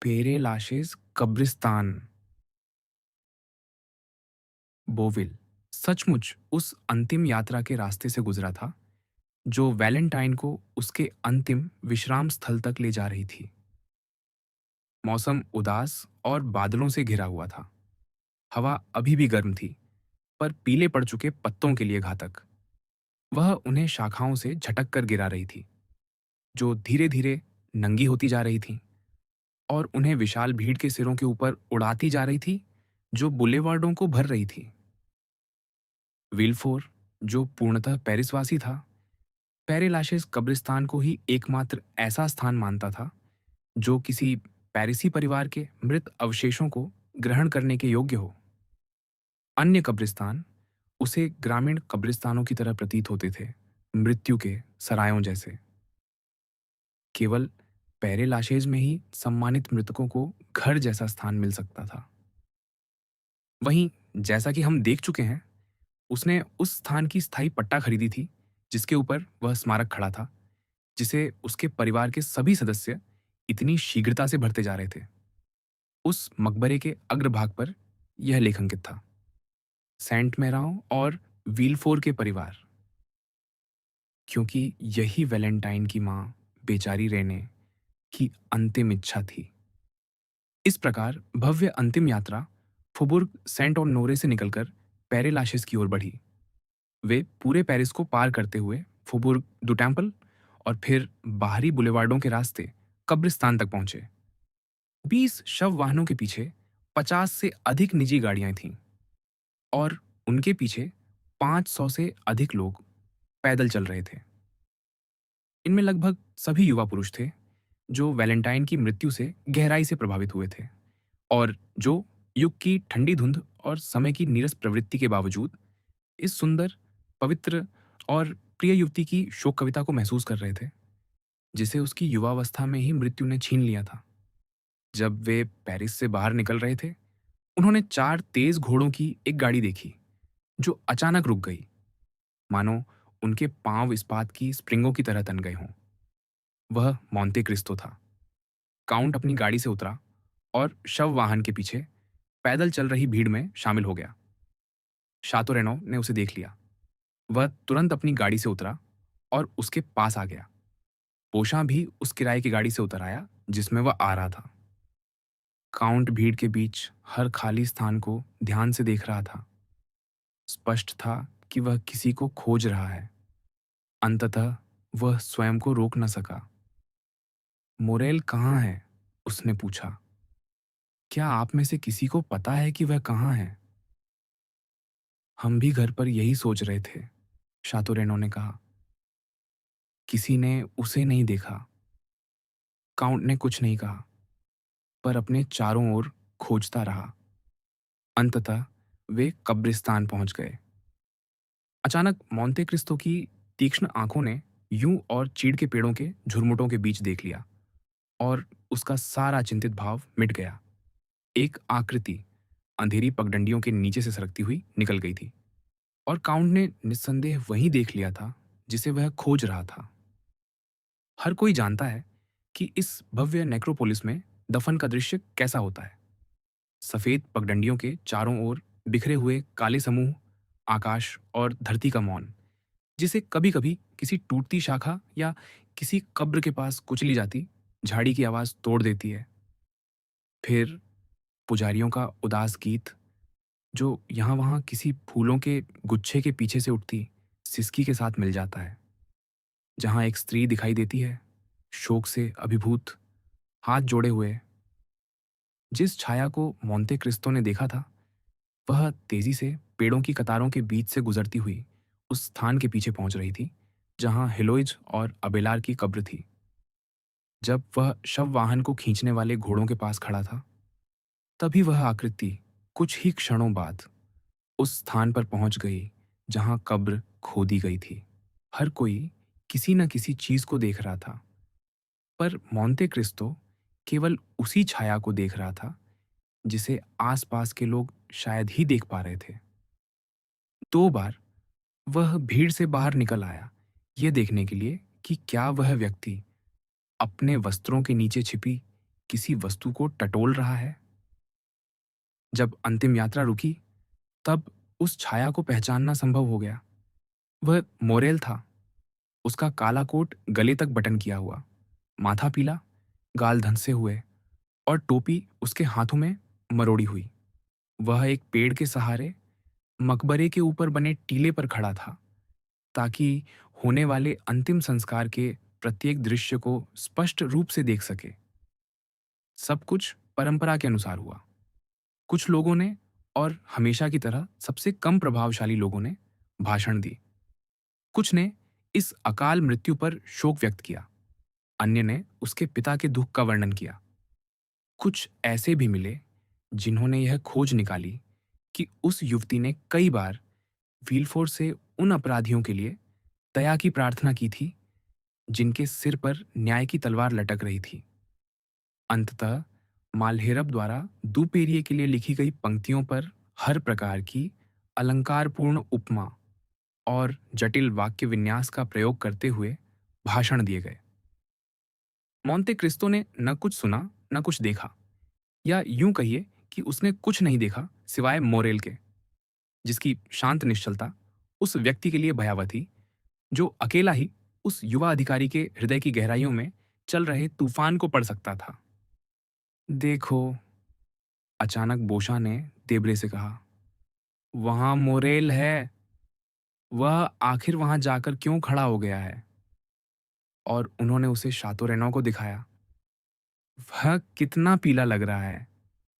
पेरे लाशेस कब्रिस्तान। बोविल सचमुच उस अंतिम यात्रा के रास्ते से गुजरा था जो वैलेंटाइन को उसके अंतिम विश्राम स्थल तक ले जा रही थी। मौसम उदास और बादलों से घिरा हुआ था। हवा अभी भी गर्म थी, पर पीले पड़ चुके पत्तों के लिए घातक। वह उन्हें शाखाओं से झटक कर गिरा रही थी, जो धीरे धीरे नंगी होती जा रही थीं, और उन्हें विशाल भीड़ के सिरों के ऊपर उड़ाती जा रही थी, जो बुलेवार्डों को भर रही थी। विल्फोर, जो पूर्णतः पेरिसवासी था, पेरे लाशेस कब्रिस्तान को ही एकमात्र ऐसा स्थान मानता था जो किसी पेरिसी परिवार के मृत अवशेषों को ग्रहण करने के योग्य हो। अन्य कब्रिस्तान उसे ग्रामीण कब्रिस्तानों की तरह प्रतीत होते थे, मृत्यु के सरायों जैसे। केवल पेरे लाशेज में ही सम्मानित मृतकों को घर जैसा स्थान मिल सकता था। वहीं, जैसा कि हम देख चुके हैं, उसने उस स्थान की स्थायी पट्टा खरीदी थी जिसके ऊपर वह स्मारक खड़ा था, जिसे उसके परिवार के सभी सदस्य इतनी शीघ्रता से भरते जा रहे थे। उस मकबरे के अग्रभाग पर यह लेखंकित था: सेंट मेराव और वीलफोर के परिवार। क्योंकि यही वैलेंटाइन की मां, बेचारी रेने, की अंतिम इच्छा थी। इस प्रकार भव्य अंतिम यात्रा फुबुर्ग सेंट ऑनोरे से निकलकर पेरे लाशेस की ओर बढ़ी। वे पूरे पेरिस को पार करते हुए फुबुर्ग दु टेम्पल और फिर बाहरी बुलेवार्डों के रास्ते कब्रिस्तान तक पहुंचे। 20 शव वाहनों के पीछे 50 से अधिक निजी गाड़ियां थीं, और उनके पीछे 500 से अधिक लोग पैदल चल रहे थे। इनमें लगभग सभी युवा पुरुष थे जो वैलेंटाइन की मृत्यु से गहराई से प्रभावित हुए थे, और जो युग की ठंडी धुंध और समय की नीरस प्रवृत्ति के बावजूद इस सुंदर, पवित्र और प्रिय युवती की शोक कविता को महसूस कर रहे थे, जिसे उसकी युवावस्था में ही मृत्यु ने छीन लिया था। जब वे पेरिस से बाहर निकल रहे थे, उन्होंने 4 तेज घोड़ों की एक गाड़ी देखी जो अचानक रुक गई, मानो उनके पांव इस्पात की स्प्रिंगों की तरह तन गए हों। वह मोंते क्रिस्तो था। काउंट अपनी गाड़ी से उतरा और शव वाहन के पीछे पैदल चल रही भीड़ में शामिल हो गया। शातो रेनो ने उसे देख लिया। वह तुरंत अपनी गाड़ी से उतरा और उसके पास आ गया। पोशां भी उस किराए की गाड़ी से उतर आया जिसमें वह आ रहा था। काउंट भीड़ के बीच हर खाली स्थान को ध्यान से देख रहा था। स्पष्ट था कि वह किसी को खोज रहा है। अंततः वह स्वयं को रोक न सका। मोरेल कहाँ है? उसने पूछा। क्या आप में से किसी को पता है कि वह कहाँ है? हम भी घर पर यही सोच रहे थे, शातो रेनो ने कहा। किसी ने उसे नहीं देखा। काउंट ने कुछ नहीं कहा, पर अपने चारों ओर खोजता रहा। अंततः वे कब्रिस्तान पहुंच गए। अचानक मोंते क्रिस्तो की तीक्ष्ण आंखों ने यूं और चीड़ के पेड़ों के झुरमुटों के बीच देख लिया, और उसका सारा चिंतित भाव मिट गया। एक आकृति अंधेरी पगडंडियों के नीचे से सरकती हुई निकल गई थी, और काउंट ने निस्संदेह वही देख लिया था जिसे वह खोज रहा था। हर कोई जानता है कि इस भव्य नेक्रोपोलिस में दफन का दृश्य कैसा होता है। सफेद पगडंडियों के चारों ओर बिखरे हुए काले समूह, आकाश और धरती का मौन, जिसे कभी कभी किसी टूटती शाखा या किसी कब्र के पास कुचली जाती झाड़ी की आवाज तोड़ देती है। फिर पुजारियों का उदास गीत, जो यहाँ वहाँ किसी फूलों के गुच्छे के पीछे से उठती सिसकी के साथ मिल जाता है। जहाँ एक स्त्री दिखाई देती है, शोक से अभिभूत, हाथ जोड़े हुए। जिस छाया को मोंते क्रिस्तो ने देखा था, वह तेजी से पेड़ों की कतारों के बीच से गुजरती हुई उस स्थान के पीछे पहुंच रही थी जहां हेलोइज और अबेलार की कब्र थी। जब वह शव वाहन को खींचने वाले घोड़ों के पास खड़ा था, तभी वह आकृति कुछ ही क्षणों बाद उस स्थान पर पहुंच गई जहां कब्र खोदी गई थी। हर कोई किसी न किसी चीज को देख रहा था, पर मोंते क्रिस्तो केवल उसी छाया को देख रहा था जिसे आसपास के लोग शायद ही देख पा रहे थे। 2 बार वह भीड़ से बाहर निकल आया, ये देखने के लिए कि क्या वह व्यक्ति अपने वस्त्रों के नीचे छिपी किसी वस्तु को टटोल रहा है। जब अंतिम यात्रा रुकी, तब उस छाया को पहचानना संभव हो गया। वह मोरेल था। उसका काला कोट गले तक बटन किया हुआ, माथा पीला, गाल धंसे हुए और टोपी उसके हाथों में मरोड़ी हुई। वह एक पेड़ के सहारे मकबरे के ऊपर बने टीले पर खड़ा था, ताकि होने वाले अंतिम संस्कार के प्रत्येक दृश्य को स्पष्ट रूप से देख सके। सब कुछ परंपरा के अनुसार हुआ। कुछ लोगों ने, और हमेशा की तरह सबसे कम प्रभावशाली लोगों ने, भाषण दी। कुछ ने इस अकाल मृत्यु पर शोक व्यक्त किया। अन्य ने उसके पिता के दुख का वर्णन किया। कुछ ऐसे भी मिले जिन्होंने यह खोज निकाली कि उस युवती ने कई बार व्हीलफोर्ड से उन अपराधियों के लिए दया की प्रार्थना की थी जिनके सिर पर न्याय की तलवार लटक रही थी। अंततः मालहेरब द्वारा दुपेरिये के लिए लिखी गई पंक्तियों पर हर प्रकार की अलंकारपूर्ण उपमा और जटिल वाक्य विन्यास का प्रयोग करते हुए भाषण दिए गए। मोंते क्रिस्तो ने न कुछ सुना न कुछ देखा, या यूं कहिए कि उसने कुछ नहीं देखा सिवाय मोरेल के, जिसकी शांत निश्चलता उस व्यक्ति के लिए भयावह थी जो अकेला ही उस युवा अधिकारी के हृदय की गहराइयों में चल रहे तूफान को पढ़ सकता था। देखो, अचानक बोशा ने देब्रे से कहा, वहां मोरेल है। वह आखिर वहां जाकर क्यों खड़ा हो गया है? और उन्होंने उसे शातो रेनौ को दिखाया। वह कितना पीला लग रहा है,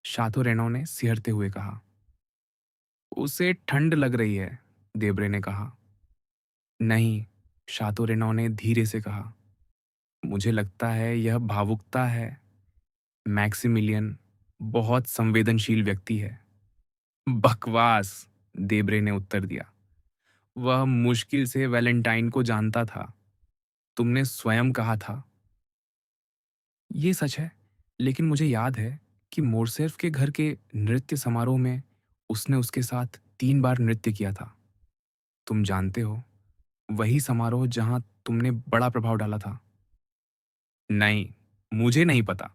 शातो रेनौ ने सिहरते हुए कहा। उसे ठंड लग रही है, देब्रे ने कहा। नहीं, शातो रेनौ ने धीरे से कहा। मुझे लगता है यह भावुकता है। मैक्सिमिलियन बहुत संवेदनशील व्यक्ति है। बकवास, देब्रे ने उत्तर दिया। वह मुश्किल से वैलेंटाइन को जानता था। तुमने स्वयं कहा था। ये सच है, लेकिन मुझे याद है कि मोरसेफ के घर के नृत्य समारोह में उसने उसके साथ 3 बार नृत्य किया था। तुम जानते हो, वही समारोह जहां तुमने बड़ा प्रभाव डाला था। नहीं, मुझे नहीं पता,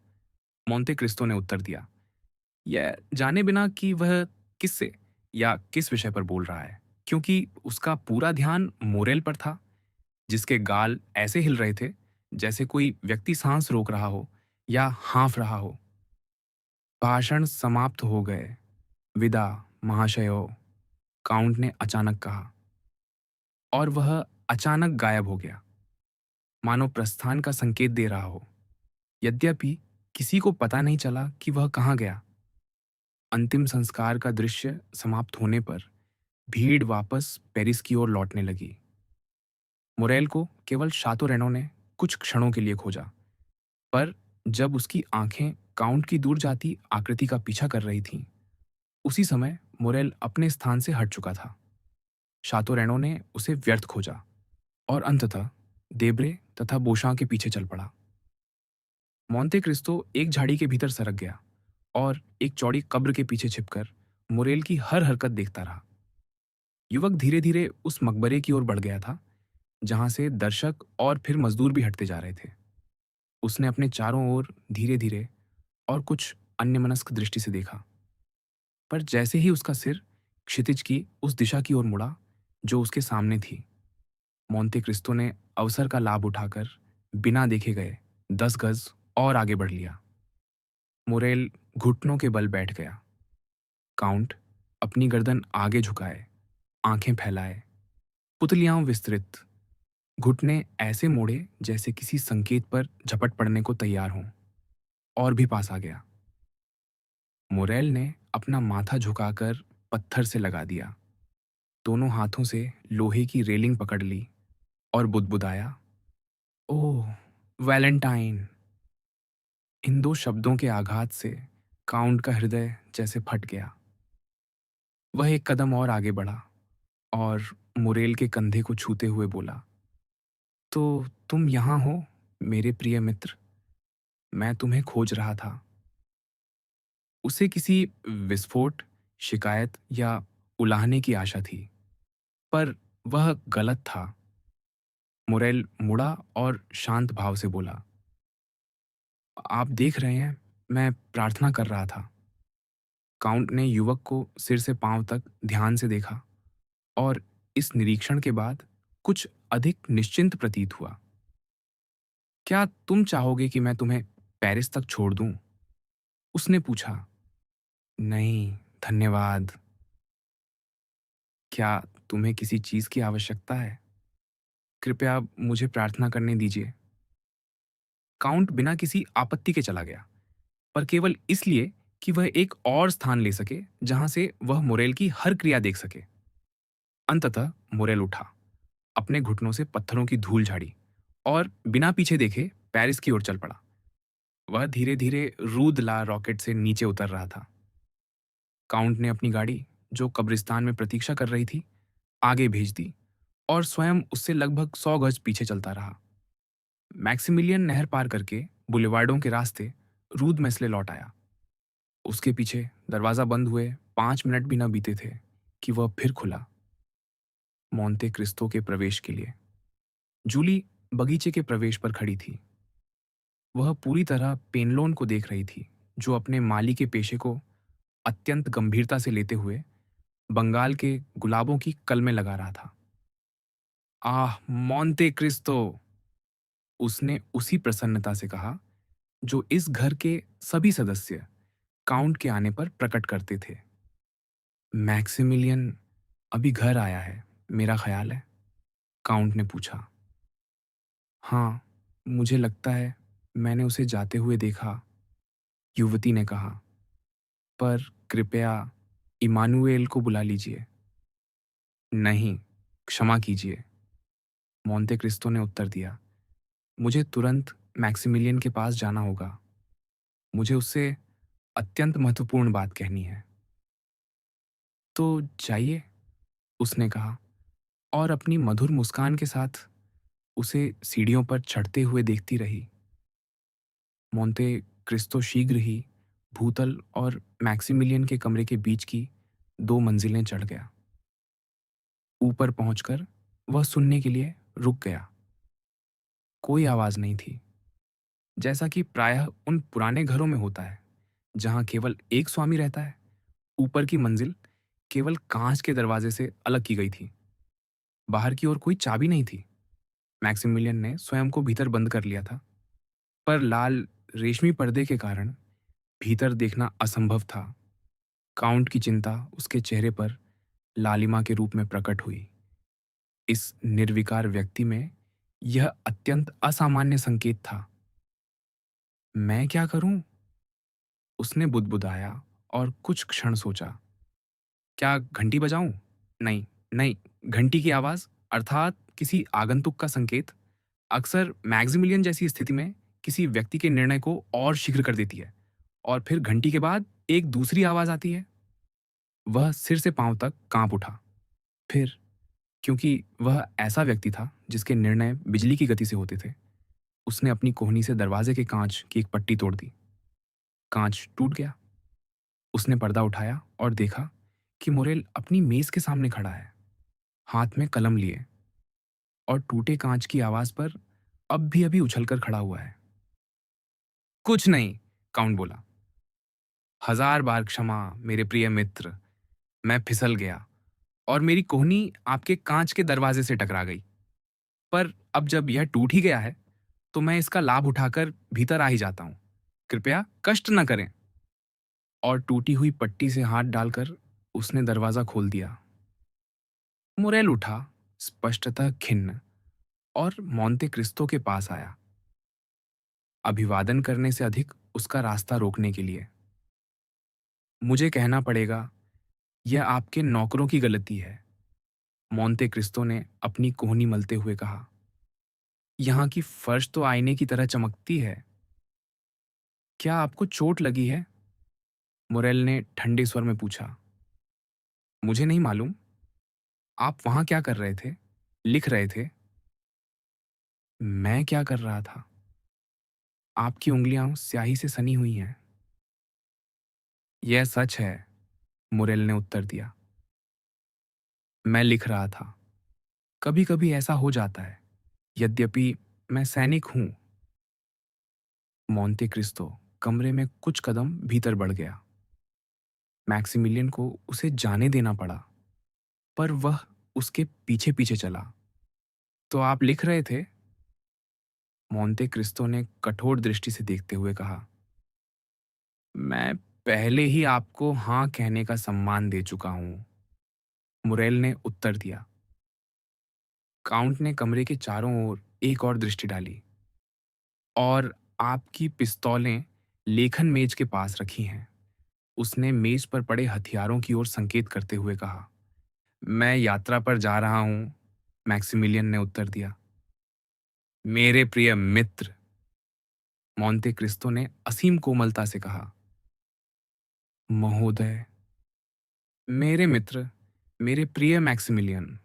मोंते क्रिस्तो ने उत्तर दिया, यह जाने बिना कि वह किससे या किस विषय पर बोल रहा है, क्योंकि उसका पूरा ध्यान मोरेल पर था, जिसके गाल ऐसे हिल रहे थे जैसे कोई व्यक्ति सांस रोक रहा हो या हाँफ रहा हो। भाषण समाप्त हो गए। विदा, महाशयो, काउंट ने अचानक कहा, और वह अचानक गायब हो गया, मानो प्रस्थान का संकेत दे रहा हो। यद्यपि किसी को पता नहीं चला कि वह कहाँ गया। अंतिम संस्कार का दृश्य समाप्त होने पर भीड़ वापस पेरिस की ओर लौटने लगी। मोरेल को केवल शातो रेनो ने कुछ क्षणों के लिए खोजा, पर जब उसकी आंखें काउंट की दूर जाती आकृति का पीछा कर रही थीं, उसी समय मोरेल अपने स्थान से हट चुका था। शातो रेनो ने उसे व्यर्थ खोजा और अंततः देब्रे तथा बोशां के पीछे चल पड़ा। मोंते क्रिस्तो एक झाड़ी के भीतर सरक गया और एक चौड़ी कब्र के पीछे छिपकर मोरेल की हर हरकत देखता रहा। युवक धीरे धीरे उस मकबरे की ओर बढ़ गया था जहां से दर्शक और फिर मजदूर भी हटते जा रहे थे। उसने अपने चारों ओर धीरे धीरे और कुछ अन्यमनस्क दृष्टि से देखा, पर जैसे ही उसका सिर क्षितिज की उस दिशा की ओर मुड़ा जो उसके सामने थी, मोंते क्रिस्तो ने अवसर का लाभ उठाकर बिना देखे गए 10 गज और आगे बढ़ लिया। मोरेल घुटनों के बल बैठ गया। काउंट अपनी गर्दन आगे झुकाए, आंखें फैलाए, पुतलियां विस्तृत, घुटने ऐसे मोड़े जैसे किसी संकेत पर झपट पड़ने को तैयार हों, और भी पास आ गया। मोरेल ने अपना माथा झुकाकर पत्थर से लगा दिया, दोनों हाथों से लोहे की रेलिंग पकड़ ली और बुदबुदाया, ओह वैलेंटाइन। इन 2 शब्दों के आघात से काउंट का हृदय जैसे फट गया। वह एक कदम और आगे बढ़ा और मुरेल के कंधे को छूते हुए बोला, तो तुम यहाँ हो, मेरे प्रिय मित्र। मैं तुम्हें खोज रहा था। उसे किसी विस्फोट, शिकायत या उलाहने की आशा थी, पर वह गलत था। मुरेल मुड़ा और शांत भाव से बोला, आप देख रहे हैं, मैं प्रार्थना कर रहा था। काउंट ने युवक को सिर से पांव तक ध्यान से देखा और इस निरीक्षण के बाद कुछ अधिक निश्चिंत प्रतीत हुआ। क्या तुम चाहोगे कि मैं तुम्हें पेरिस तक छोड़ दूं? उसने पूछा। नहीं, धन्यवाद। क्या तुम्हें किसी चीज की आवश्यकता है? कृपया मुझे प्रार्थना करने दीजिए। काउंट बिना किसी आपत्ति के चला गया, पर केवल इसलिए कि वह एक और स्थान ले सके जहां से वह मोरेल की हर क्रिया देख सके। अंततः मोरेल उठा, अपने घुटनों से पत्थरों की धूल झाड़ी और बिना पीछे देखे पेरिस की ओर चल पड़ा। वह धीरे धीरे रूद ला रॉकेट से नीचे उतर रहा था। काउंट ने अपनी गाड़ी, जो कब्रिस्तान में प्रतीक्षा कर रही थी, आगे भेज दी और स्वयं उससे लगभग 100 गज पीछे चलता रहा। मैक्सिमिलियन नहर पार करके बुलेवार्डों के रास्ते रूद मेस्ले लौट आया। उसके पीछे दरवाजा बंद हुए 5 मिनट भी न बीते थे कि वह फिर खुला, मोंते क्रिस्तो के प्रवेश के लिए। जूली बगीचे के प्रवेश पर खड़ी थी। वह पूरी तरह पेनलोन को देख रही थी, जो अपने माली के पेशे को अत्यंत गंभीरता से लेते हुए बंगाल के गुलाबों की कल में लगा रहा था। आह, मोंते क्रिस्तो! उसने उसी प्रसन्नता से कहा जो इस घर के सभी सदस्य काउंट के आने पर प्रकट करते थे। मैक्सिमिलियन अभी घर आया है, मेरा ख्याल है? काउंट ने पूछा। हाँ, मुझे लगता है मैंने उसे जाते हुए देखा, युवती ने कहा। पर कृपया इमानुएल को बुला लीजिए। नहीं, क्षमा कीजिए, मोंते क्रिस्तो ने उत्तर दिया। मुझे तुरंत मैक्सिमिलियन के पास जाना होगा। मुझे उससे अत्यंत महत्वपूर्ण बात कहनी है। तो जाइए, उसने कहा और अपनी मधुर मुस्कान के साथ उसे सीढ़ियों पर चढ़ते हुए देखती रही। मोंते क्रिस्तो शीघ्र ही भूतल और मैक्सिमिलियन के कमरे के बीच की 2 मंजिलें चढ़ गया। ऊपर पहुंचकर वह सुनने के लिए रुक गया। कोई आवाज नहीं थी, जैसा कि प्रायः उन पुराने घरों में होता है जहां केवल एक स्वामी रहता है। ऊपर की मंजिल केवल कांच के दरवाजे से अलग की गई थी। बाहर की ओर कोई चाबी नहीं थी। मैक्सिमिलियन ने स्वयं को भीतर बंद कर लिया था, पर लाल रेशमी पर्दे के कारण भीतर देखना असंभव था। काउंट की चिंता उसके चेहरे पर लालिमा के रूप में प्रकट हुई। इस निर्विकार व्यक्ति में यह अत्यंत असामान्य संकेत था। मैं क्या करूं? उसने बुदबुदाया और कुछ क्षण सोचा। क्या घंटी बजाऊं? नहीं, नहीं, घंटी की आवाज अर्थात किसी आगंतुक का संकेत अक्सर मैक्सिमिलियन जैसी स्थिति में किसी व्यक्ति के निर्णय को और शीघ्र कर देती है। और फिर घंटी के बाद एक दूसरी आवाज आती है। वह सिर से पांव तक कांप उठा। फिर, क्योंकि वह ऐसा व्यक्ति था जिसके निर्णय बिजली की गति से होते थे, उसने अपनी कोहनी से दरवाजे के कांच की एक पट्टी तोड़ दी। कांच टूट गया। उसने पर्दा उठाया और देखा कि मोरेल अपनी मेज के सामने खड़ा है, हाथ में कलम लिए, और टूटे कांच की आवाज पर अब भी अभी उछलकर खड़ा हुआ है। कुछ नहीं, काउंट बोला। हजार बार क्षमा मेरे प्रिय मित्र। मैं फिसल गया और मेरी कोहनी आपके कांच के दरवाजे से टकरा गई। पर अब जब यह टूट ही गया है, तो मैं इसका लाभ उठाकर भीतर आ ही जाता हूं। कृपया कष्ट न करें। और टूटी हुई पट्टी से हाथ डालकर उसने दरवाजा खोल दिया। मुरेल उठा, स्पष्टतः खिन्न, और मोंते क्रिस्तो के पास आया, अभिवादन करने से अधिक उसका रास्ता रोकने के लिए। मुझे कहना पड़ेगा, यह आपके नौकरों की गलती है, मोंते क्रिस्तो ने अपनी कोहनी मलते हुए कहा। यहाँ की फर्श तो आईने की तरह चमकती है। क्या आपको चोट लगी है? मुरेल ने ठंडे स्वर में पूछा। मुझे नहीं मालूम। आप वहां क्या कर रहे थे? लिख रहे थे? मैं क्या कर रहा था? आपकी उंगलियां स्याही से सनी हुई हैं। यह सच है, मुरेल ने उत्तर दिया। मैं लिख रहा था। कभी कभी ऐसा हो जाता है, यद्यपि मैं सैनिक हूं। मोंते क्रिस्तो, कमरे में कुछ कदम भीतर बढ़ गया। मैक्सिमिलियन को उसे जाने देना पड़ा, पर वह उसके पीछे-पीछे चला। तो आप लिख रहे थे? मोंते क्रिस्तो ने कठोर दृष्टि से देखते हुए कहा। मैं पहले ही आपको हाँ कहने का सम्मान दे चुका हूं, मुरेल ने उत्तर दिया। काउंट ने कमरे के चारों ओर एक और दृष्टि डाली। और आपकी पिस्तौलें लेखन मेज के पास रखी हैं, उसने मेज पर पड़े हथियारों की ओर संकेत करते हुए कहा। मैं यात्रा पर जा रहा हूं, मैक्सिमिलियन ने उत्तर दिया। मेरे प्रिय मित्र, मोंते क्रिस्तो ने असीम कोमलता से कहा। महोदय, मेरे मित्र, मेरे प्रिय मैक्सिमिलियन,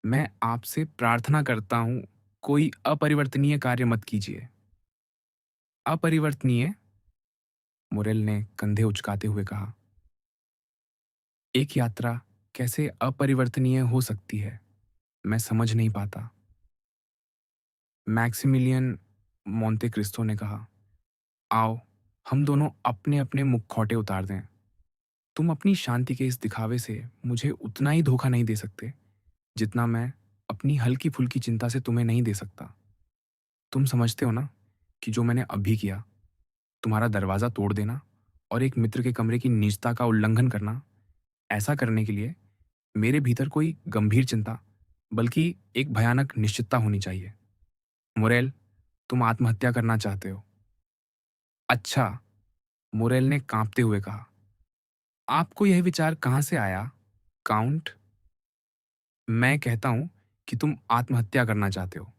मैं आपसे प्रार्थना करता हूं, कोई अपरिवर्तनीय कार्य मत कीजिए। अपरिवर्तनीय? मुरेल ने कंधे उचकाते हुए कहा। एक यात्रा कैसे अपरिवर्तनीय हो सकती है, मैं समझ नहीं पाता। मैक्सिमिलियन, मोंते क्रिस्तो ने कहा। आओ, हम दोनों अपने अपने मुखौटे उतार दें। तुम अपनी शांति के इस दिखावे से मुझे उतना ही धोखा नहीं दे सकते जितना मैं अपनी हल्की फुल्की चिंता से तुम्हें नहीं दे सकता। तुम समझते हो ना कि जो मैंने अभी किया, तुम्हारा दरवाज़ा तोड़ देना और एक मित्र के कमरे की निजता का उल्लंघन करना, ऐसा करने के लिए मेरे भीतर कोई गंभीर चिंता, बल्कि एक भयानक निश्चितता होनी चाहिए। मुरेल, तुम आत्महत्या करना चाहते हो? अच्छा, मुरेल ने कांपते हुए कहा। आपको यह विचार कहाँ से आया, काउंट? मैं कहता हूं कि तुम आत्महत्या करना चाहते हो,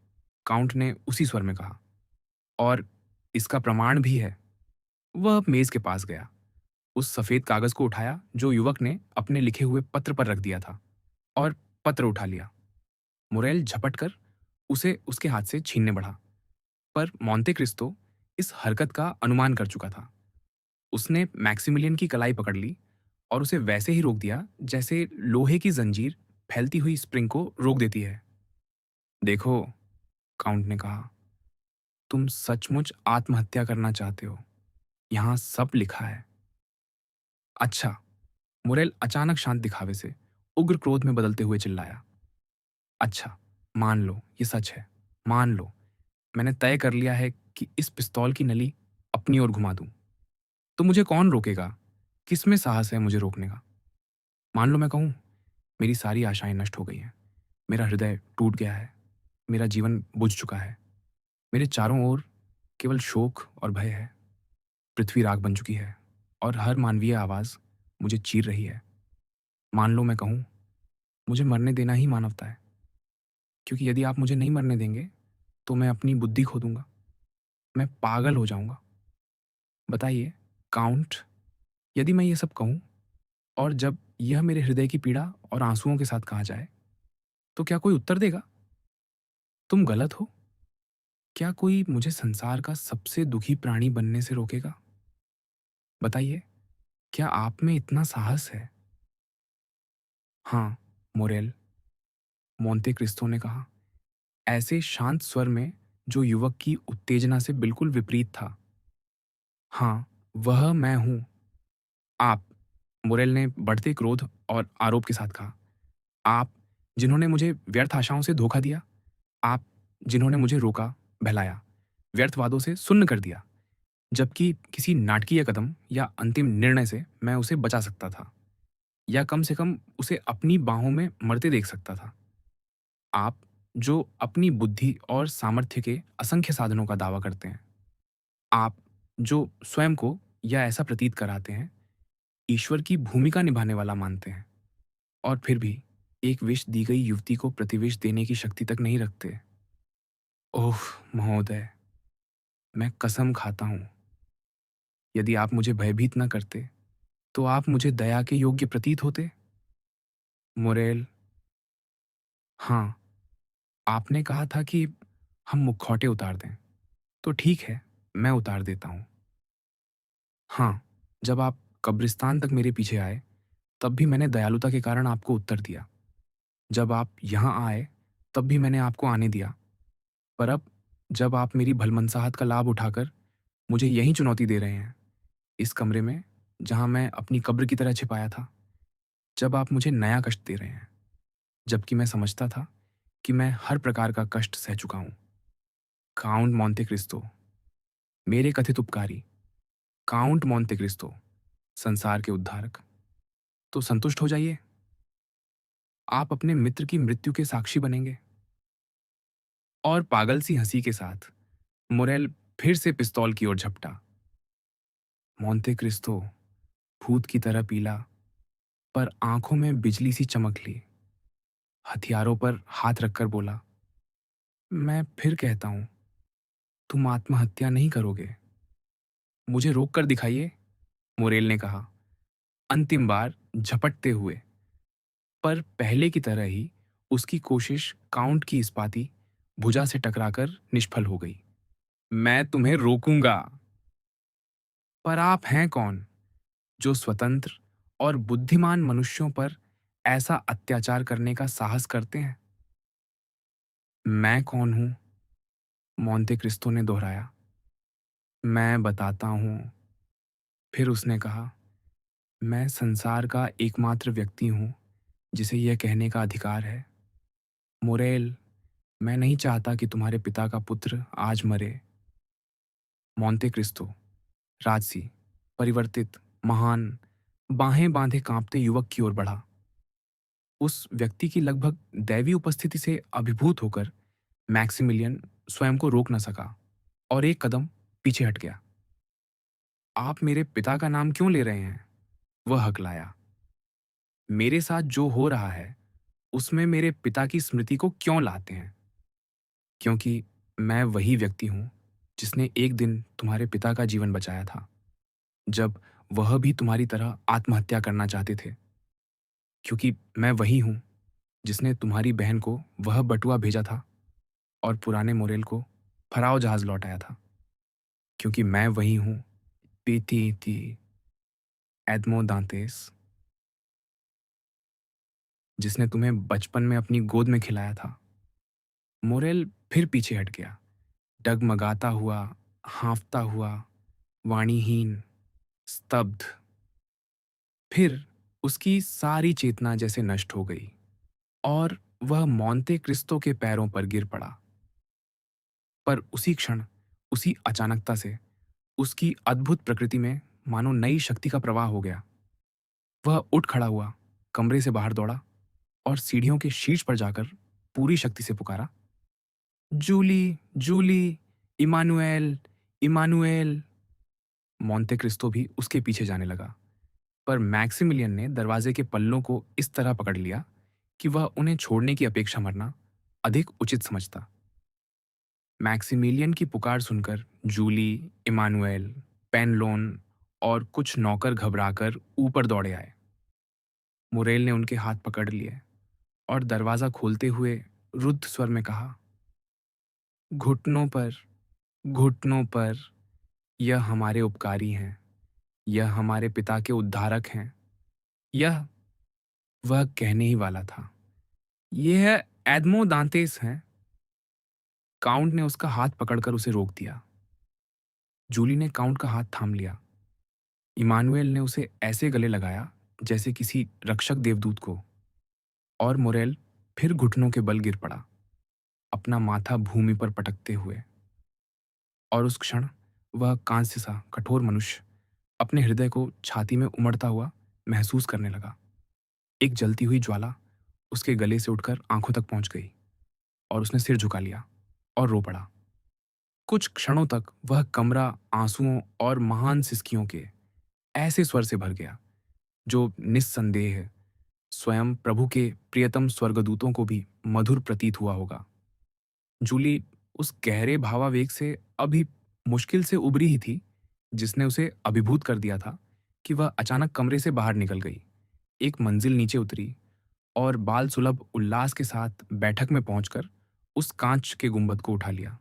काउंट ने उसी स्वर में कहा। और इसका प्रमाण भी है। वह मेज के पास गया, उस सफेद कागज को उठाया जो युवक ने अपने लिखे हुए पत्र पर रख दिया था, और पत्र उठा लिया। मुरेल झपट कर उसे उसके हाथ से छीनने बढ़ा, पर मोंते क्रिस्तो इस हरकत का अनुमान कर चुका था। उसने मैक्सिमिलियन की कलाई पकड़ ली और उसे वैसे ही रोक दिया जैसे लोहे की जंजीर फैलती हुई स्प्रिंग को रोक देती है। देखो, काउंट ने कहा, तुम सचमुच आत्महत्या करना चाहते हो, यहां सब लिखा है। अच्छा, मुरेल अचानक शांत दिखावे से उग्र क्रोध में बदलते हुए चिल्लाया। अच्छा, मान लो ये सच है, मान लो मैंने तय कर लिया है कि इस पिस्तौल की नली अपनी ओर घुमा दूं, तो मुझे कौन रोकेगा? किसमें साहस है मुझे रोकने का? मान लो मैं कहूं, मेरी सारी आशाएं नष्ट हो गई हैं, मेरा हृदय टूट गया है, मेरा जीवन बुझ चुका है, मेरे चारों ओर केवल शोक और भय है, पृथ्वी राख बन चुकी है और हर मानवीय आवाज मुझे चीर रही है। मान लो मैं कहूं, मुझे मरने देना ही मानवता है, क्योंकि यदि आप मुझे नहीं मरने देंगे तो मैं अपनी बुद्धि खो दूंगा, मैं पागल हो जाऊंगा। बताइए, काउंट, यदि मैं ये सब कहूं और जब यह मेरे हृदय की पीड़ा और आंसुओं के साथ कहा जाए, तो क्या कोई उत्तर देगा? तुम गलत हो? क्या कोई मुझे संसार का सबसे दुखी प्राणी बनने से रोकेगा? बताइए, क्या आप में इतना साहस है? हाँ, मोरेल, मोंते क्रिस्तो ने कहा, ऐसे शांत स्वर में जो युवक की उत्तेजना से बिल्कुल विपरीत था। हाँ, वह मैं हूं। आप, मुरेल ने बढ़ते क्रोध और आरोप के साथ कहा, आप जिन्होंने मुझे व्यर्थ आशाओं से धोखा दिया, आप जिन्होंने मुझे रोका, बहलाया, व्यर्थ वादों से सुन्न कर दिया, जबकि किसी नाटकीय कदम या अंतिम निर्णय से मैं उसे बचा सकता था, या कम से कम उसे अपनी बाहों में मरते देख सकता था। आप जो अपनी बुद्धि और सामर्थ्य के असंख्य साधनों का दावा करते हैं, आप जो स्वयं को या ऐसा प्रतीत कराते हैं ईश्वर की भूमिका निभाने वाला मानते हैं, और फिर भी एक विष दी गई युवती को प्रतिविष देने की शक्ति तक नहीं रखते। ओह महोदय, मैं कसम खाता हूं, यदि आप मुझे भयभीत न करते तो आप मुझे दया के योग्य प्रतीत होते। मुरेल, हाँ, आपने कहा था कि हम मुखौटे उतार दें, तो ठीक है, मैं उतार देता हूं। हाँ, जब आप कब्रिस्तान तक मेरे पीछे आए, तब भी मैंने दयालुता के कारण आपको उत्तर दिया। जब आप यहाँ आए, तब भी मैंने आपको आने दिया। पर अब, जब आप मेरी भलमनसाहत का लाभ उठाकर मुझे यही चुनौती दे रहे हैं, इस कमरे में जहां मैं अपनी कब्र की तरह छिपाया था। जब आप मुझे नया कष्ट दे रहे हैं, जबकि मैं समझता था कि मैं हर प्रकार का कष्ट सह चुका हूं। काउंट मोंटे क्रिस्टो, मेरे कथित उपकारी, काउंट मोंटे क्रिस्टो, संसार के उद्धारक, तो संतुष्ट हो जाइए। आप अपने मित्र की मृत्यु के साक्षी बनेंगे। और पागल सी हंसी के साथ मुरेल फिर से पिस्तौल की ओर झपटा। मोंते क्रिस्तो भूत की तरह पीला, पर आंखों में बिजली सी चमक ली। हथियारों पर हाथ रखकर बोला, मैं फिर कहता हूं, तुम आत्महत्या नहीं करोगे। मुझे रोक कर दिखाइए, मोरेल ने कहा, अंतिम बार झपटते हुए। पर पहले की तरह ही उसकी कोशिश काउंट की इस्पाती भुजा से टकराकर निष्फल हो गई। मैं तुम्हें रोकूंगा। पर आप हैं कौन जो स्वतंत्र और बुद्धिमान मनुष्यों पर ऐसा अत्याचार करने का साहस करते हैं? मैं कौन हूं? मोंते क्रिस्तो ने दोहराया। मैं बताता हूं। फिर उसने कहा, मैं संसार का एकमात्र व्यक्ति हूं जिसे यह कहने का अधिकार है। मोरेल, मैं नहीं चाहता कि तुम्हारे पिता का पुत्र आज मरे। मोंते क्रिस्तो राजसी, परिवर्तित, महान, बाहें बांधे कांपते युवक की ओर बढ़ा। उस व्यक्ति की लगभग दैवीय उपस्थिति से अभिभूत होकर मैक्सिमिलियन स्वयं को रोक न सका और एक कदम पीछे हट गया। आप मेरे पिता का नाम क्यों ले रहे हैं? वह हकलाया। मेरे साथ जो हो रहा है उसमें मेरे पिता की स्मृति को क्यों लाते हैं? क्योंकि मैं वही व्यक्ति हूं जिसने एक दिन तुम्हारे पिता का जीवन बचाया था, जब वह भी तुम्हारी तरह आत्महत्या करना चाहते थे। क्योंकि मैं वही हूं जिसने तुम्हारी बहन को वह बटुआ भेजा था और पुराने मोरेल को फराव जहाज लौटाया था। क्योंकि मैं वही हूं, पीती थी, एदमो दांतेस, जिसने तुम्हें बचपन में अपनी गोद में खिलाया था। मोरेल फिर पीछे हट गया, डगमगाता हुआ, हाँफता हुआ, वाणीहीन, स्तब्ध। फिर उसकी सारी चेतना जैसे नष्ट हो गई और वह मोंते क्रिस्तो के पैरों पर गिर पड़ा। पर उसी क्षण, उसी अचानकता से उसकी अद्भुत प्रकृति में मानो नई शक्ति का प्रवाह हो गया। वह उठ खड़ा हुआ, कमरे से बाहर दौड़ा और सीढ़ियों के शीर्ष पर जाकर पूरी शक्ति से पुकारा, जूली, जूली, इमानुएल, इमानुएल। मोंते क्रिस्तो भी उसके पीछे जाने लगा, पर मैक्सिमिलियन ने दरवाजे के पल्लों को इस तरह पकड़ लिया कि वह उन्हें छोड़ने की अपेक्षा मरना अधिक उचित समझता। मैक्सिमिलियन की पुकार सुनकर जूली, इमानुएल, पेनलोन और कुछ नौकर घबराकर ऊपर दौड़े आए। मुरेल ने उनके हाथ पकड़ लिए और दरवाजा खोलते हुए रुद्ध स्वर में कहा, घुटनों पर, घुटनों पर, यह हमारे उपकारी हैं, यह हमारे पिता के उद्धारक हैं। यह वह कहने ही वाला था। यह एदमो दांतेस हैं। काउंट ने उसका हाथ पकड़कर उसे रोक दिया। जूली ने काउंट का हाथ थाम लिया। इमानुएल ने उसे ऐसे गले लगाया जैसे किसी रक्षक देवदूत को। और मोरेल फिर घुटनों के बल गिर पड़ा, अपना माथा भूमि पर पटकते हुए। और उस क्षण वह कांस्य सा कठोर मनुष्य अपने हृदय को छाती में उमड़ता हुआ महसूस करने लगा। एक जलती हुई ज्वाला उसके गले से उठकर आंखों तक पहुंच गई और उसने सिर झुका लिया और रो पड़ा। कुछ क्षणों तक वह कमरा आंसुओं और महान सिसकियों के ऐसे स्वर से भर गया जो निस्संदेह स्वयं प्रभु के प्रियतम स्वर्गदूतों को भी मधुर प्रतीत हुआ होगा। जूली उस गहरे भावावेग से अभी मुश्किल से उबरी ही थी जिसने उसे अभिभूत कर दिया था कि वह अचानक कमरे से बाहर निकल गई, एक मंजिल नीचे उतरी और बाल सुलभ उल्लास के साथ बैठक में पहुंचकर उस कांच के गुंबद को उठा लिया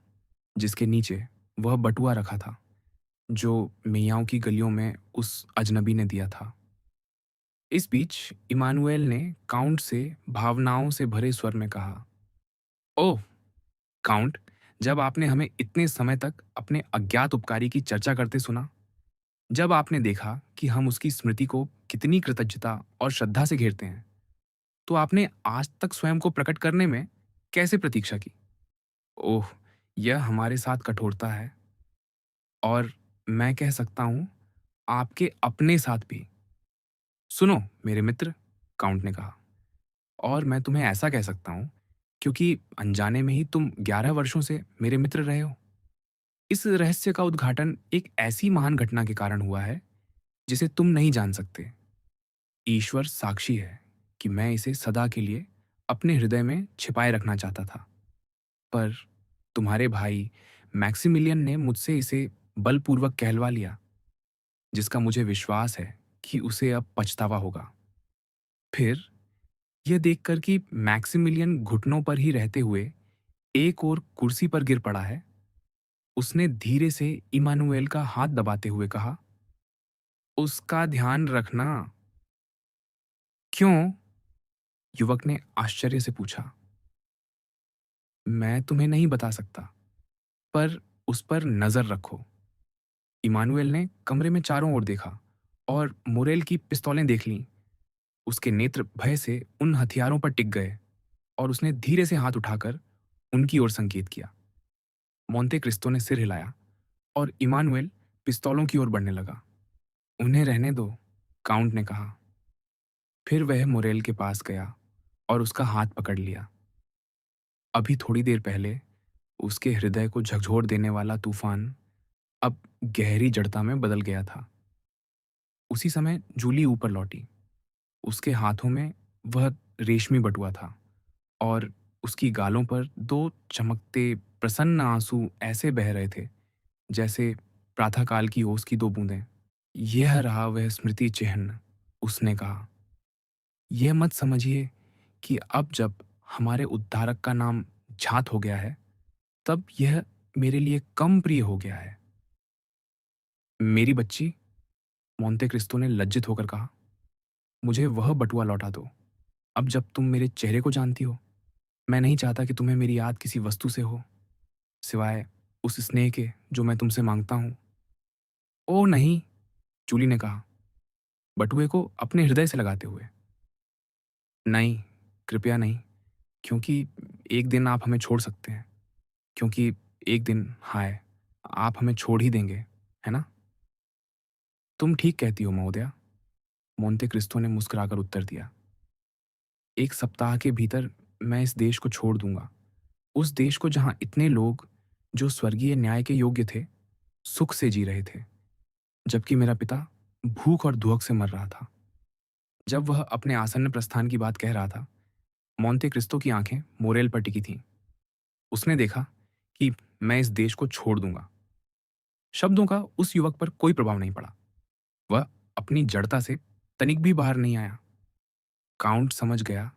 जिसके नीचे वह बटुआ रखा था जो मियाओं की गलियों में उस अजनबी ने दिया था। इस बीच इमानुएल ने काउंट से भावनाओं से भरे स्वर में कहा, ओह काउंट, जब आपने हमें इतने समय तक अपने अज्ञात उपकारी की चर्चा करते सुना, जब आपने देखा कि हम उसकी स्मृति को कितनी कृतज्ञता और श्रद्धा से घेरते हैं, तो आपने आज तक स्वयं को प्रकट करने में कैसे प्रतीक्षा की? ओह! यह हमारे साथ कठोरता है और मैं कह सकता हूँ, आपके अपने साथ भी। सुनो, मेरे मित्र, काउंट ने कहा, और मैं तुम्हें ऐसा कह सकता हूँ, क्योंकि अनजाने में ही तुम 11 वर्षों से मेरे मित्र रहे हो। इस रहस्य का उद्घाटन एक ऐसी महान घटना के कारण हुआ है, जिसे तुम नहीं जान सकते। ईश्वर साक्षी है कि मैं इसे सदा के लिए अपने हृदय में छिपाए रखना चाहता था। पर तुम्हारे भाई मैक्सिमिलियन ने मुझसे इसे बलपूर्वक कहलवा लिया, जिसका मुझे विश्वास है कि उसे अब पछतावा होगा। फिर यह देखकर कि मैक्सिमिलियन घुटनों पर ही रहते हुए एक और कुर्सी पर गिर पड़ा है, उसने धीरे से इमानुएल का हाथ दबाते हुए कहा, उसका ध्यान रखना। क्यों? युवक ने आश्चर्य से पूछा। मैं तुम्हें नहीं बता सकता, पर उस पर नजर रखो। इमानुएल ने कमरे में चारों ओर देखा और मुरेल की पिस्तौलें देख लीं। उसके नेत्र भय से उन हथियारों पर टिक गए और उसने धीरे से हाथ उठाकर उनकी ओर संकेत किया। मोंते क्रिस्तो ने सिर हिलाया और इमानुएल पिस्तौलों की ओर बढ़ने लगा। उन्हें रहने दो, काउंट ने कहा। फिर वह मुरेल के पास गया और उसका हाथ पकड़ लिया। अभी थोड़ी देर पहले उसके हृदय को झकझोर देने वाला तूफान अब गहरी जड़ता में बदल गया था। उसी समय जूली ऊपर लौटी। उसके हाथों में वह रेशमी बटुआ था और उसकी गालों पर दो चमकते प्रसन्न आंसू ऐसे बह रहे थे, जैसे प्रातःकाल की ओस की दो बूंदें। यह रहा वह स्मृति चिह्न, उसने कहा। यह मत समझिए कि अब जब हमारे उद्धारक का नाम झात हो गया है, तब यह मेरे लिए कम प्रिय हो गया है। मेरी बच्ची, मोंते क्रिस्तो ने लज्जित होकर कहा, मुझे वह बटुआ लौटा दो। अब जब तुम मेरे चेहरे को जानती हो, मैं नहीं चाहता कि तुम्हें मेरी याद किसी वस्तु से हो, सिवाय उस स्नेह के जो मैं तुमसे मांगता हूँ। ओह नहीं, जूली ने कहा, बटुए को अपने हृदय से लगाते हुए। नहीं, कृपया नहीं, क्योंकि एक दिन आप हमें छोड़ सकते हैं। क्योंकि एक दिन, हाय, आप हमें छोड़ ही देंगे, है ना? तुम ठीक कहती हो महोदया, मोंते क्रिस्तो ने मुस्कुराकर उत्तर दिया। एक सप्ताह के भीतर मैं इस देश को छोड़ दूंगा, उस देश को जहां इतने लोग जो स्वर्गीय न्याय के योग्य थे, सुख से जी रहे थे, जबकि मेरा पिता भूख और दुहक से मर रहा था। जब वह अपने आसन्न प्रस्थान की बात कह रहा था, मोंते क्रिस्तो की आंखें मोरेल पर टिकी थीं। उसने देखा कि मैं इस देश को छोड़ दूंगा। शब्दों का उस युवक पर कोई प्रभाव नहीं पड़ा। वह अपनी जड़ता से तनिक भी बाहर नहीं आया। काउंट समझ गया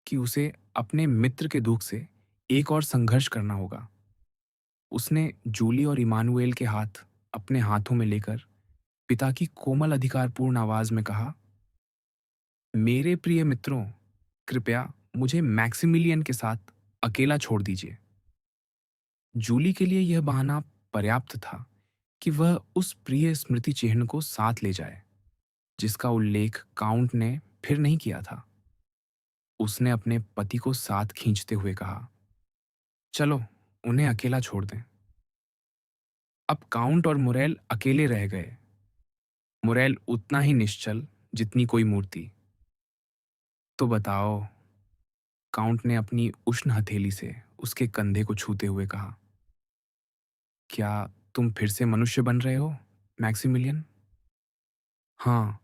कि उसे अपने मित्र के दुख से एक और संघर्ष करना होगा। उसने जूली और इमानुएल के हाथ अपने हाथों में लेकर पिता की कोमल अधिकारपूर्ण आवाज में कहा, मेरे प्रिय मित्रों, कृपया मुझे मैक्सिमिलियन के साथ अकेला छोड़ दीजिए। जूली के लिए यह बहाना पर्याप्त था कि वह उस प्रिय स्मृति चिन्ह को साथ ले जाए, जिसका उल्लेख काउंट ने फिर नहीं किया था। उसने अपने पति को साथ खींचते हुए कहा, चलो, उन्हें अकेला छोड़ दें। अब काउंट और मुरेल अकेले रह गए। मुरेल उतना ही निश्चल जितनी कोई मूर्ति। तो बताओ, काउंट ने अपनी उष्ण हथेली से उसके कंधे को छूते हुए कहा, क्या तुम फिर से मनुष्य बन रहे हो, मैक्सिमिलियन? हाँ,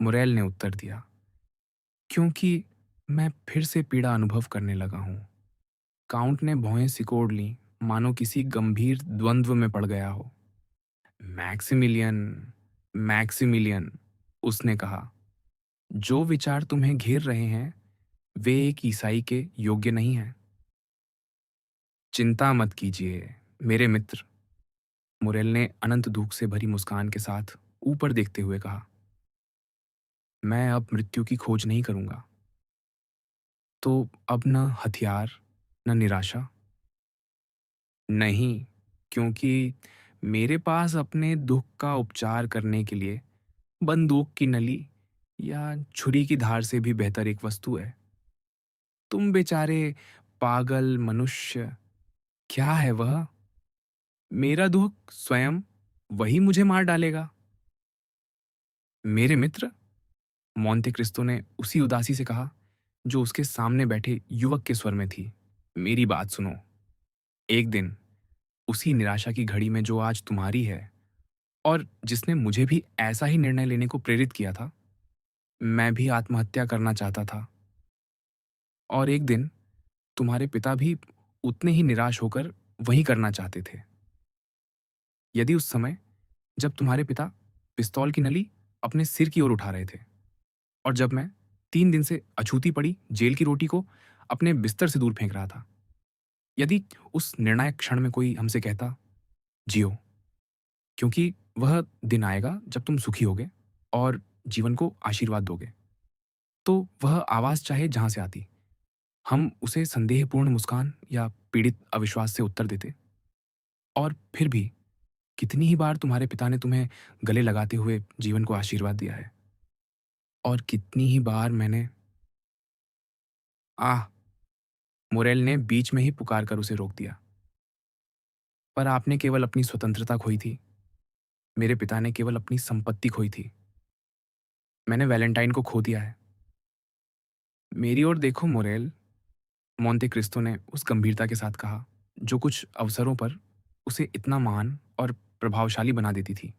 मुरेल ने उत्तर दिया, क्योंकि मैं फिर से पीड़ा अनुभव करने लगा हूं। काउंट ने भौहें सिकोड़ लीं, मानो किसी गंभीर द्वंद्व में पड़ गया हो। मैक्सिमिलियन, मैक्सिमिलियन, उसने कहा, जो विचार तुम्हें घेर रहे हैं, वे एक ईसाई के योग्य नहीं हैं। चिंता मत कीजिए, मेरे मित्र, मुरेल ने अनंत दुख से भरी मुस्कान के साथ ऊपर देखते हुए कहा, मैं अब मृत्यु की खोज नहीं करूंगा। तो अब न हथियार, न निराशा, नहीं, क्योंकि मेरे पास अपने दुःख का उपचार करने के लिए बंदूक की नली या छुरी की धार से भी बेहतर एक वस्तु है। तुम बेचारे पागल मनुष्य, क्या है वह? मेरा दुःख स्वयं वही मुझे मार डालेगा। मेरे मित्र, मोंटे क्रिस्तो ने उसी उदासी से कहा जो उसके सामने बैठे युवक के स्वर में थी। मेरी बात सुनो। एक दिन उसी निराशा की घड़ी में जो आज तुम्हारी है और जिसने मुझे भी ऐसा ही निर्णय लेने को प्रेरित किया था, मैं भी आत्महत्या करना चाहता था। और एक दिन तुम्हारे पिता भी उतने ही निराश होकर वही करना चाहते थे। यदि उस समय जब तुम्हारे पिता पिस्तौल की नली अपने सिर की ओर उठा रहे थे और जब मैं 3 दिन से अछूती पड़ी जेल की रोटी को अपने बिस्तर से दूर फेंक रहा था, यदि उस निर्णायक क्षण में कोई हमसे कहता, जियो, क्योंकि वह दिन आएगा जब तुम सुखी होगे और जीवन को आशीर्वाद दोगे, तो वह आवाज़ चाहे जहाँ से आती, हम उसे संदेहपूर्ण मुस्कान या पीड़ित अविश्वास से उत्तर देते। और फिर भी कितनी ही बार तुम्हारे पिता ने तुम्हें गले लगाते हुए जीवन को आशीर्वाद दिया है, और कितनी ही बार मैंने आह, मोरेल ने बीच में ही पुकार कर उसे रोक दिया। पर आपने केवल अपनी स्वतंत्रता खोई थी, मेरे पिता ने केवल अपनी संपत्ति खोई थी। मैंने वैलेंटाइन को खो दिया है। मेरी ओर देखो मोरेल, मोंटे क्रिस्तो ने उस गंभीरता के साथ कहा जो कुछ अवसरों पर उसे इतना महान और प्रभावशाली बना देती थी।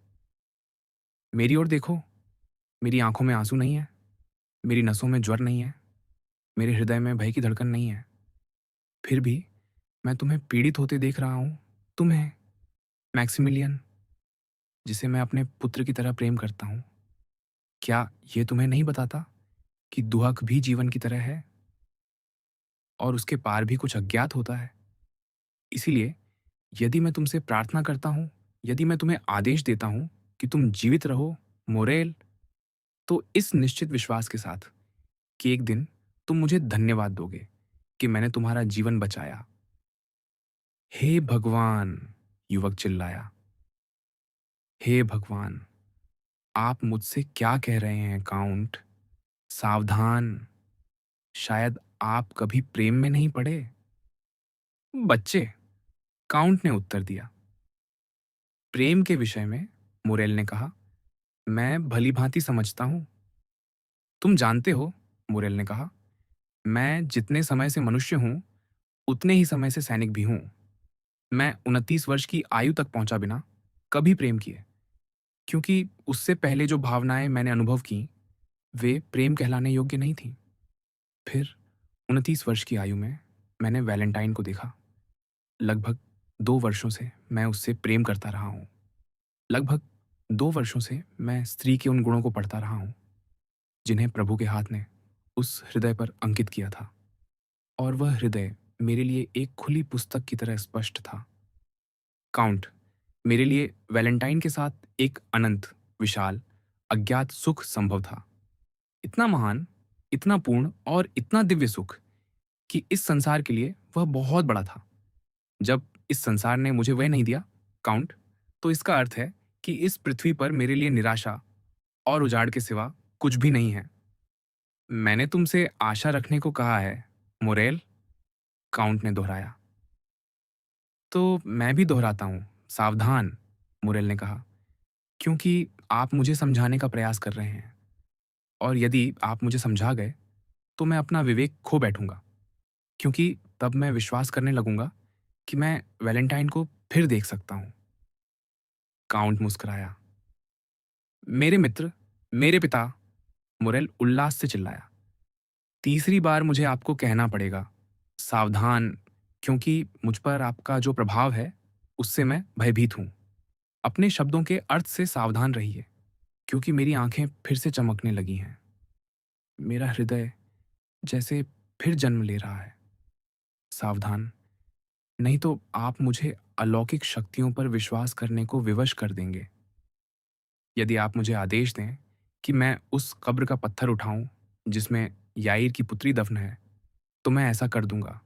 मेरी ओर देखो, मेरी आंखों में आंसू नहीं है, मेरी नसों में ज्वर नहीं है, मेरे हृदय में भय की धड़कन नहीं है। फिर भी मैं तुम्हें पीड़ित होते देख रहा हूं। तुम्हें, मैक्सिमिलियन, जिसे मैं अपने पुत्र की तरह प्रेम करता हूं। क्या ये तुम्हें नहीं बताता कि दुहक भी जीवन की तरह है और उसके पार भी कुछ अज्ञात होता है? इसीलिए यदि मैं तुमसे प्रार्थना करता हूं, यदि मैं तुम्हें आदेश देता हूं कि तुम जीवित रहो, मोरेल, तो इस निश्चित विश्वास के साथ कि एक दिन तुम मुझे धन्यवाद दोगे कि मैंने तुम्हारा जीवन बचाया। हे भगवान! युवक चिल्लाया। हे भगवान! आप मुझसे क्या कह रहे हैं काउंट? सावधान, शायद आप कभी प्रेम में नहीं पड़े। बच्चे, काउंट ने उत्तर दिया। प्रेम के विषय में, मुरेल ने कहा, मैं भली भांति समझता हूं। तुम जानते हो, मुरेल ने कहा, मैं जितने समय से मनुष्य हूं, उतने ही समय से सैनिक भी हूं। मैं 29 वर्ष की आयु तक पहुंचा बिना कभी प्रेम किए, क्योंकि उससे पहले जो भावनाएं मैंने अनुभव की, वे प्रेम कहलाने योग्य नहीं थीं। फिर 29 वर्ष की आयु में मैंने वैलेंटाइन को देखा। लगभग 2 वर्षों से मैं उससे प्रेम करता रहा हूं। लगभग 2 वर्षों से मैं स्त्री के उन गुणों को पढ़ता रहा हूं जिन्हें प्रभु के हाथ ने उस हृदय पर अंकित किया था, और वह हृदय मेरे लिए एक खुली पुस्तक की तरह स्पष्ट था। काउंट, मेरे लिए वैलेंटाइन के साथ एक अनंत, विशाल, अज्ञात सुख संभव था। इतना महान, इतना पूर्ण और इतना दिव्य सुख कि इस संसार के लिए वह बहुत बड़ा था। जब इस संसार ने मुझे वह नहीं दिया, काउंट, तो इसका अर्थ है कि इस पृथ्वी पर मेरे लिए निराशा और उजाड़ के सिवा कुछ भी नहीं है। मैंने तुमसे आशा रखने को कहा है, मोरेल, काउंट ने दोहराया। तो मैं भी दोहराता हूं, सावधान, मुरेल ने कहा, क्योंकि आप मुझे समझाने का प्रयास कर रहे हैं, और यदि आप मुझे समझा गए तो मैं अपना विवेक खो बैठूंगा, क्योंकि तब मैं विश्वास करने लगूंगा कि मैं वैलेंटाइन को फिर देख सकता हूं। काउंट मुस्कुराया। मेरे मित्र, मेरे पिता, मुरेल उल्लास से चिल्लाया। तीसरी बार मुझे आपको कहना पड़ेगा, सावधान, क्योंकि मुझ पर आपका जो प्रभाव है उससे मैं भयभीत हूं। अपने शब्दों के अर्थ से सावधान रहिए, क्योंकि मेरी आंखें फिर से चमकने लगी हैं। मेरा हृदय जैसे फिर जन्म ले रहा है। सावधान, नहीं तो आप मुझे अलौकिक शक्तियों पर विश्वास करने को विवश कर देंगे। यदि आप मुझे आदेश दें कि मैं उस कब्र का पत्थर उठाऊं जिसमें याईर की पुत्री दफन है, तो मैं ऐसा कर दूंगा।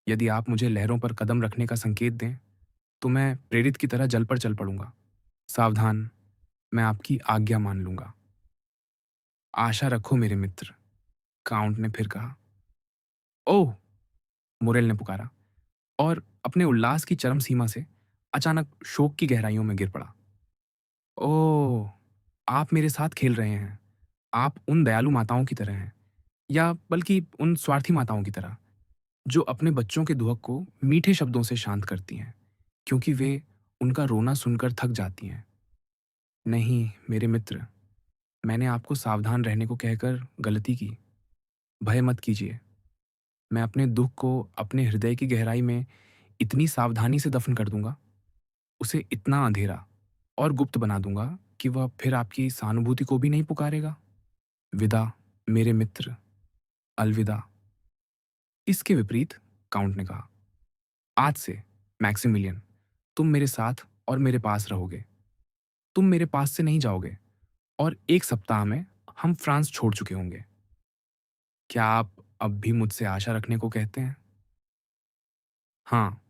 यदि आप मुझे लहरों पर कदम रखने का संकेत दें, तो मैं प्रेरित की तरह जल पर चल पड़ूंगा। सावधान, मैं आपकी आज्ञा मान लूंगा। आशा रखो मेरे मित्र, काउंट ने फिर कहा। ओह! मुरेल ने पुकारा और अपने उल्लास की चरम सीमा से अचानक शोक की गहराइयों में गिर पड़ा। ओह! आप मेरे साथ खेल रहे हैं। आप उन दयालु माताओं की तरह हैं, या बल्कि उन स्वार्थी माताओं की तरह, जो अपने बच्चों के दुहक को मीठे शब्दों से शांत करती हैं, क्योंकि वे उनका रोना सुनकर थक जाती हैं। नहीं, मेरे मित्र, मैंने आपको सावधान रहने को कहकर गलती की। भय मत कीजिए। मैं अपने दुःख को अपने हृदय की गहराई में इतनी सावधानी से दफ़न कर दूँगा, उसे इतना अंधेरा और गुप्त बना दूँगा कि वह फिर आपकी सहानुभूति को भी नहीं पुकारेगा। विदा, मेरे मित्र, अलविदा। इसके विपरीत, काउंट ने कहा, आज से, मैक्सिमिलियन, तुम मेरे साथ और मेरे पास रहोगे। तुम मेरे पास से नहीं जाओगे और 1 सप्ताह में हम फ्रांस छोड़ चुके होंगे। क्या आप अब भी मुझसे आशा रखने को कहते हैं? हाँ,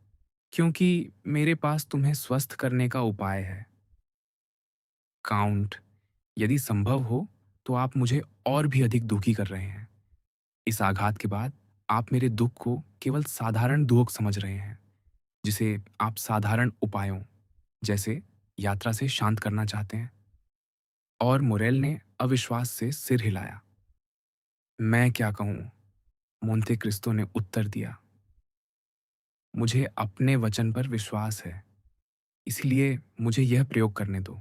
क्योंकि मेरे पास तुम्हें स्वस्थ करने का उपाय है। काउंट, यदि संभव हो तो आप मुझे और भी अधिक दुखी कर रहे हैं। इस आघात के बाद आप मेरे दुःख को केवल साधारण दुःख समझ रहे हैं, जिसे आप साधारण उपायों, जैसे यात्रा से शांत करना चाहते हैं। और मोरेल ने अविश्वास से सिर हिलाया। मैं क्या कहूँ? मोंते क्रिस्तो ने उत्तर दिया। मुझे अपने वचन पर विश्वास है, इसलिए मुझे यह प्रयोग करने दो।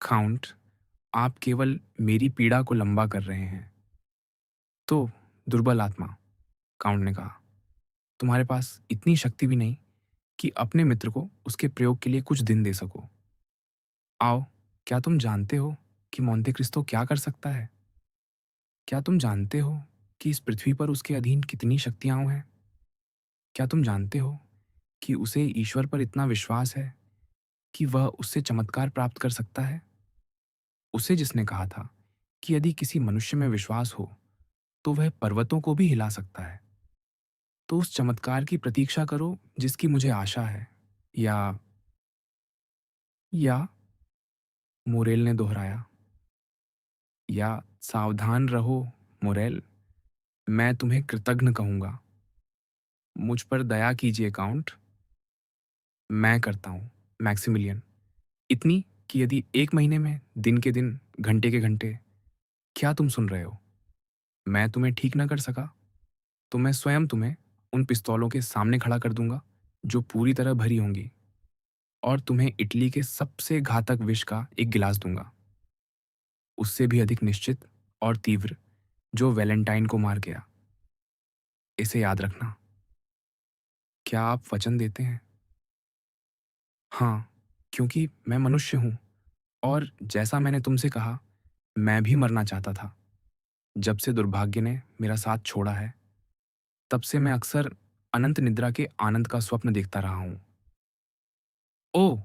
काउंट, आप केवल मेरी पीड़ा को लंबा कर रहे हैं। तो, दुर्बल आत्मा, काउंट ने कहा, तुम्हारे पास इतनी शक्ति भी नहीं कि अपने मित्र को उसके प्रयोग के लिए कुछ दिन दे सको। आओ, क्या तुम जानते हो कि मोंते क्रिस्तो क्या कर सकता है? क्या तुम जानते हो कि इस पृथ्वी पर उसके अधीन कितनी शक्तियां हैं? क्या तुम जानते हो कि उसे ईश्वर पर इतना विश्वास है कि वह उससे चमत्कार प्राप्त कर सकता है? उसे जिसने कहा था कि यदि किसी मनुष्य में विश्वास हो तो वह पर्वतों को भी हिला सकता है। तो उस चमत्कार की प्रतीक्षा करो जिसकी मुझे आशा है। या या मोरेल ने दोहराया। या सावधान रहो, मोरेल, मैं तुम्हें कृतघ्न कहूंगा। मुझ पर दया कीजिए, काउंट। मैं करता हूं, मैक्सिमिलियन। इतनी कि यदि 1 महीने में दिन के दिन, घंटे के घंटे, क्या तुम सुन रहे हो, मैं तुम्हें ठीक ना कर सका, तो मैं स्वयं तुम्हें उन पिस्तौलों के सामने खड़ा कर दूंगा जो पूरी तरह भरी होंगी, और तुम्हें इटली के सबसे घातक विष का एक गिलास दूंगा, उससे भी अधिक निश्चित और तीव्र, जो वैलेंटाइन को मार गया। इसे याद रखना। क्या आप वचन देते हैं? हाँ, क्योंकि मैं मनुष्य हूं, और जैसा मैंने तुमसे कहा, मैं भी मरना चाहता था। जब से दुर्भाग्य ने मेरा साथ छोड़ा है, तब से मैं अक्सर अनंत निद्रा के आनंद का स्वप्न देखता रहा हूं। ओह!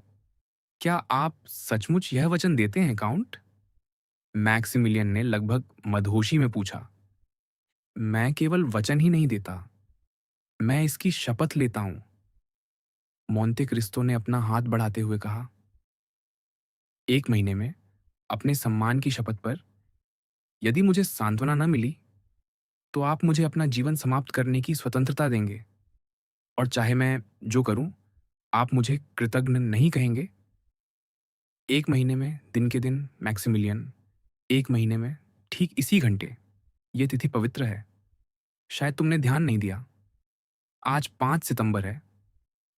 क्या आप सचमुच यह वचन देते हैं, काउंट? मैक्सिमिलियन ने लगभग मदहोशी में पूछा। मैं केवल वचन ही नहीं देता, मैं इसकी शपथ लेता हूं। मोंते क्रिस्तो ने अपना हाथ बढ़ाते हुए कहा। 1 महीने में अपने सम्मान की शपथ पर, यदि मुझे सांत्वना न मिली, तो आप मुझे अपना जीवन समाप्त करने की स्वतंत्रता देंगे, और चाहे मैं जो करूं, आप मुझे कृतघ्न नहीं कहेंगे? 1 महीने में दिन के दिन, मैक्सिमिलियन, 1 महीने में ठीक इसी घंटे, ये तिथि पवित्र है। शायद तुमने ध्यान नहीं दिया। आज 5 सितंबर है।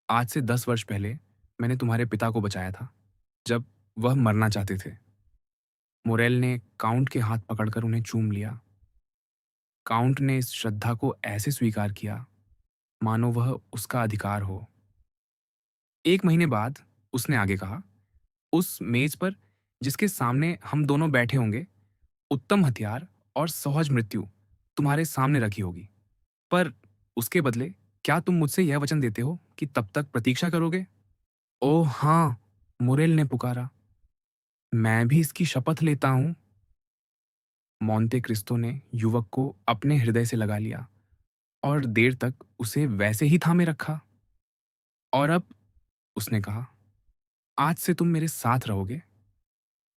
आज से 10 वर्ष पहले मैंने तुम्हारे पिता को बचाया था, जब वह मरना चाहते थे। मोरेल ने काउंट के हाथ पकड़कर उन्हें चूम लिया। काउंट ने इस श्रद्धा को ऐसे स्वीकार किया मानो वह उसका अधिकार हो। 1 महीने बाद उसने आगे कहा, उस मेज पर जिसके सामने हम दोनों बैठे होंगे, उत्तम हथियार और सहज मृत्यु तुम्हारे सामने रखी होगी। पर उसके बदले क्या तुम मुझसे यह वचन देते हो कि तब तक प्रतीक्षा करोगे? ओह हाँ, मुरेल ने पुकारा। मैं भी इसकी शपथ लेता हूं। मोंते क्रिस्तो ने युवक को अपने हृदय से लगा लिया और देर तक उसे वैसे ही थामे रखा। और अब उसने कहा, आज से तुम मेरे साथ रहोगे,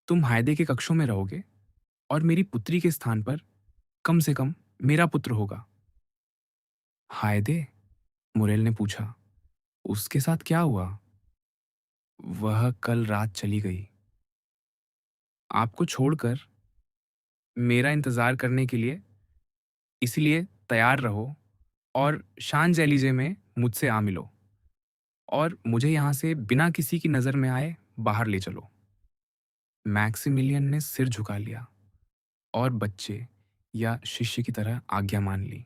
तुम हायदे के कक्षों में रहोगे और मेरी पुत्री के स्थान पर कम से कम मेरा पुत्र होगा। हायदे? मुरेल ने पूछा, उसके साथ क्या हुआ? वह कल रात चली गई। आपको छोड़कर मेरा इंतजार करने के लिए, इसलिए तैयार रहो और शांज एलिजे में मुझसे आ मिलो और मुझे यहाँ से बिना किसी की नज़र में आए बाहर ले चलो। मैक्सिमिलियन ने सिर झुका लिया और बच्चे या शिष्य की तरह आज्ञा मान ली।